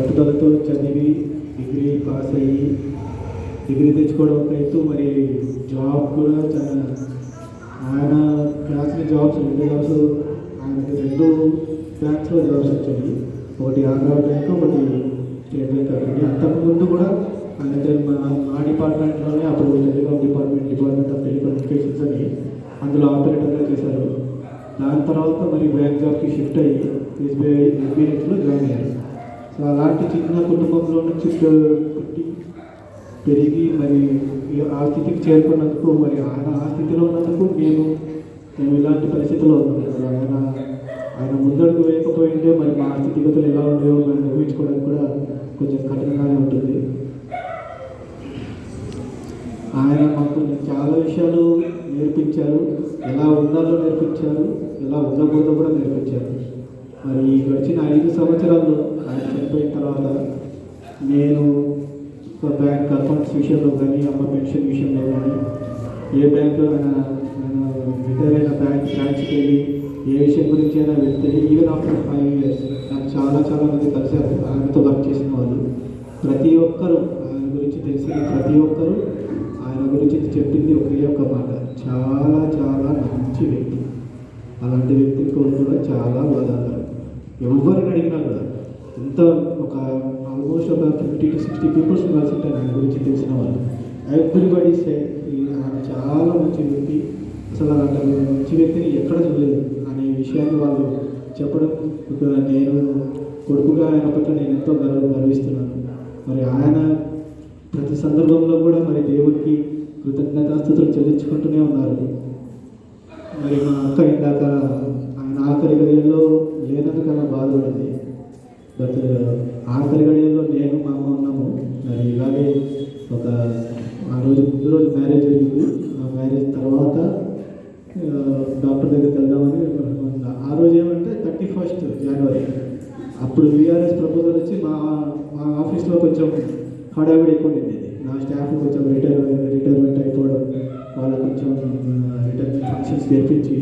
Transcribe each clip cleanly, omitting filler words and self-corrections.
పట్టుదలతో చదివి degree pass అయ్యి డిగ్రీ తెచ్చుకోవడం ఒక ఎత్తు, మరి జాబ్ కూడా చాలా ఆయన క్లాస్లో జాబ్స్ 2 జాబ్స్ ఆయనకి 2 బ్యాంక్స్లో జాబ్స్ వచ్చాయి. ఒకటి ఆంధ్ర బ్యాంక్, ఒకటి స్టేట్ బ్యాంక్ అక్కడ. అంతకుముందు కూడా అంటే మా డిపార్ట్మెంట్లోనే అప్పుడు టెలికామ్ డిపార్ట్మెంట్ ఆఫ్ టెలికమ్యూనికేషన్స్ అని అందులో ఆపరేటర్గా చేశారు. దాని తర్వాత మరి బ్యాంక్ జాబ్కి షిఫ్ట్ అయ్యి ఎస్బీఐలో జాయిన్ అయ్యారు. సో అలాంటి చిన్న కుటుంబంలో నుంచి పుట్టి పెరిగి మరి ఆ స్థితికి చేరుకున్నందుకు, మరి ఆయన ఆ స్థితిలో ఉన్నందుకు మేము ఇలాంటి పరిస్థితిలో ఉన్నాం. ఆయన ముందడుగు వేయకపోయింటే మరి మా స్థితిగతులు ఎలా ఉండేవో మనం ఊహించుకోవడానికి కూడా కొంచెం కఠినంగానే ఉంటుంది. ఆయన మాకు చాలా విషయాలు నేర్పించారు, ఎలా ఉండాలో నేర్పించారు, ఎలా ఉండకూడదో కూడా నేర్పించారు. మరి గడిచిన 5 సంవత్సరాల్లో ఆయన చనిపోయిన తర్వాత నేను బ్యాంక్ అకౌంట్స్ విషయంలో కానీ, అమ్మ పెన్షన్ విషయంలో కానీ, ఏ బ్యాంకు నేను రిటైర్ అయిన బ్రాంచ్కి వెళ్ళి ఏ విషయం గురించి అయినా వెళ్తే ఈవెన్ ఆఫ్టర్ 5 years నాకు చాలా మంది కలిశారు. ఆయనతో వర్క్ చేసిన వాళ్ళు ప్రతి ఒక్కరూ ఆయన గురించి తెలిసిన ప్రతి ఒక్కరూ ఆయన గురించి చెప్పింది ఒకే ఒక్క మాట, చాలా మంచి వ్యక్తి. అలాంటి వ్యక్తిని కూడా చాలా బాధాకరం. ఎవరిని అడిగినా కూడా ఎంత ఆల్మోస్ట్ ఒక 50 to 60 పీపుల్స్ కలిసి ఉంటారు ఆయన గురించి తెలిసిన వాళ్ళు. ఎవ్రీబడి సే ఆయన చాలా మంచి వ్యక్తి, అసలు అలాంటి మంచి వ్యక్తిని ఎక్కడ చూడలేదు అనే విషయాన్ని వాళ్ళు చెప్పడం, నేను కొడుకుగా ఆయన పట్ల నేను ఎంతో గర్విస్తున్నాను. మరి ఆయన ప్రతి సందర్భంలో కూడా మరి దేవుడికి కృతజ్ఞతాస్తుతులు చెల్లించుకుంటూనే ఉన్నారు. మరి మా అక్క ఇందాక ఆయన ఆఖరి గడియల్లో లేనందుకు అలా బాధపడింది. బట్ ఆఖరి గడియల్లో నేను మా అమ్మ ఉన్నాము. మరి ఇలాగే ఆ రోజు ముందు రోజు మ్యారేజ్ జరిగింది. ఆ మ్యారేజ్ తర్వాత డాక్టర్ దగ్గరికి వెళ్దామని ఆ రోజు ఏమంటే 31st January అప్పుడు విఆర్ఎస్ ప్రపోజల్ వచ్చి మా ఆఫీస్లో కొంచెం హడావిడి ఎక్కువ ఉండేది. నా స్టాఫ్ కొంచెం రిటైర్మెంట్ అయిపోవడం, వాళ్ళకి కొంచెం రిటైర్మెంట్ ఫంక్షన్స్ జరిపించి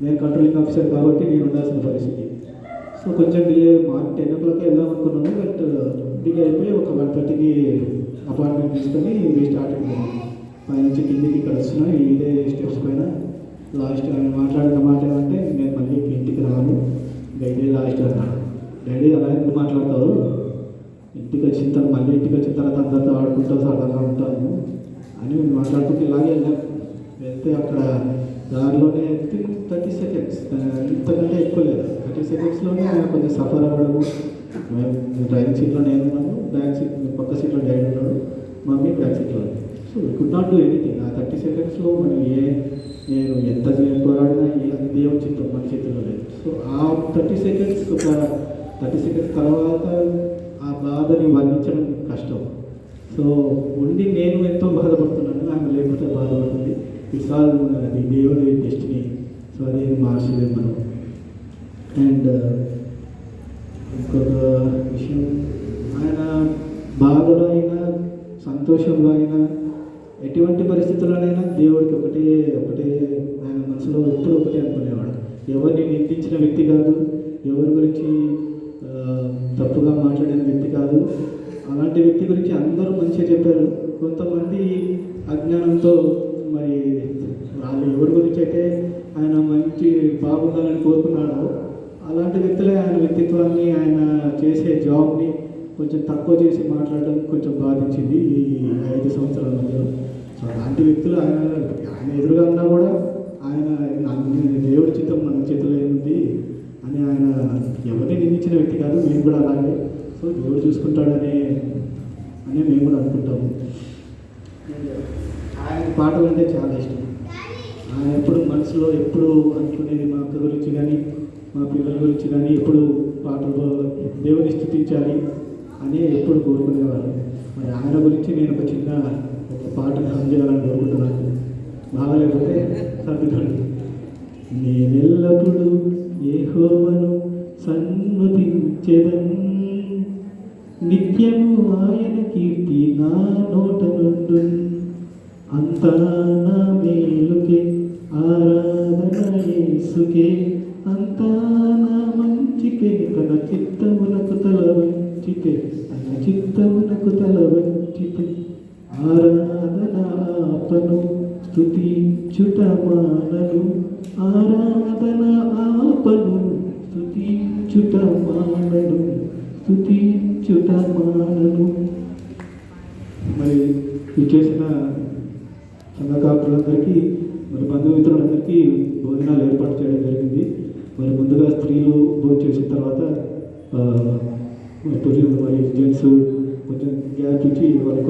నేను కంట్రోలింగ్ ఆఫీసర్ కాబట్టి నేను ఉండాల్సిన పరిస్థితి. సో కొంచెం డిలే 10 o'clock వెళ్దాం అనుకున్నాను. బట్ డిలే అయిపోయి ఒక 1:30కి అపాయింట్మెంట్ తీసుకొని స్టార్ట్ అయిపోయాను. పైనుంచి కిందికి ఇక్కడ వస్తున్నాను. ఇదే స్టెప్స్ పైన లాస్ట్ ఆయన మాట్లాడిన మాట ఏమంటే, నేను మళ్ళీ ఇంటికి రాను, ఇదే లాస్ట్ అన్నాడు. డాడీ అలా ఎందుకు మాట్లాడతావు, ఇంటికి వచ్చిన తర్వాత అందరితో ఆడుకుంటావు, సరదాగా ఉంటాము అని మాట్లాడుకుంటూ ఇలాగే వెళ్ళాం. వెళ్తే అక్కడ దారిలోనే 30 seconds, ఇంతకంటే ఎక్కువ లేదు, 30 secondsలోనే ఆయన కొంచెం సఫర్ అవ్వడము. డ్రైవింగ్ సీట్లో నేను ఉన్నాను, బ్యాక్ సీట్ పక్క సీట్లో డాడీ ఉన్నాడు, మమ్మీ బ్యాక్ సీట్లో. So we could not do anything. ఆ 30 secondsలో మనం నేను ఎంత పోరాడినా అది దేవుని చిత్తం, మన చేతుల్లో లేదు. సో ఆ 30 seconds ఒక 30 seconds తర్వాత ఆ బాధని వర్ణించడం కష్టం. సో ఉండి నేను ఎంతో బాధపడుతున్నాను, ఆమె లేకపోతే బాధపడుతుంది. ఇట్స్ ఆల్ అది దేవుడి డెస్టినీ. సో అది మార్చలేదు మనం. అండ్ ఇంకొక విషయం, ఆయన బాధలో అయినా సంతోషంలో అయినా ఎటువంటి పరిస్థితుల్లోనైనా దేవుడికి ఒకటే ఆయన మనసులో ఎప్పుడు ఒకటే అనుకునేవాడు. ఎవరిని నిందించిన వ్యక్తి కాదు, ఎవరి గురించి తప్పుగా మాట్లాడిన వ్యక్తి కాదు. అలాంటి వ్యక్తి గురించి అందరూ మంచిగా చెప్పారు. కొంతమంది అజ్ఞానంతో మరి వాళ్ళు ఎవరి గురించి అయితే ఆయన మంచి బాగుండాలని కోరుకున్నాడో అలాంటి వ్యక్తులే ఆయన వ్యక్తిత్వాన్ని, ఆయన చేసే జాబ్ని కొంచెం తక్కువ చేసి మాట్లాడడం కొంచెం బాధించింది ఈ 5 సంవత్సరాల మధ్యలో. సో అలాంటి వ్యక్తులు ఆయన ఎదురుగా ఉన్నా కూడా ఆయన దేవుడి చిత్తం మన చేతిలో ఏముంది అని ఆయన ఎవరిని నిందించిన వ్యక్తి కాదు. మేము కూడా అలాగే, సో దేవుడు చూసుకుంటాడని మేము కూడా అనుకుంటాము. ఆయన పాటలు అంటే చాలా ఇష్టం. ఆయన ఎప్పుడు మనసులో ఎప్పుడు అనుకునేది మా అక్క గురించి కానీ మా పిల్లల గురించి కానీ ఎప్పుడు పాటలు దేవుని స్తుతించాలి అని ఎప్పుడు కోరుకునేవారు. మరి ఆయన గురించి నేను ఒక చిన్న పాటను అందించాలని కోరుకుంటున్నాను. బాగాలేకపోతే సర్దుకోండి. నేనెల్లప్పుడు యెహోవాను సన్నుతించెదను, నిత్యము ఆయన కీర్తి నా నోట నుండును. అంతా నా మేలుకే, ఆరాధన యేసుకే, అంతా నా మంచికే, తన చిత్తములకు తలవై వంచితే తన చిత్తమునకు తల వంచితే ఆరాధన ఆపను స్తుతించుట మానను ఆరాధన ఆపను స్తుతించుట మానను స్తుతించుట మానను. మరి ఇచ్చేసిన సంఘకాపులందరికీ మరి బంధుమిత్రులందరికీ భోజనాలు ఏర్పాటు చేయడం జరిగింది. మరి ముందుగా స్త్రీలు భోజనం చేసిన తర్వాత మరి జెంట్స్ కొంచెం గ్యాప్ ఇచ్చి వాళ్ళకి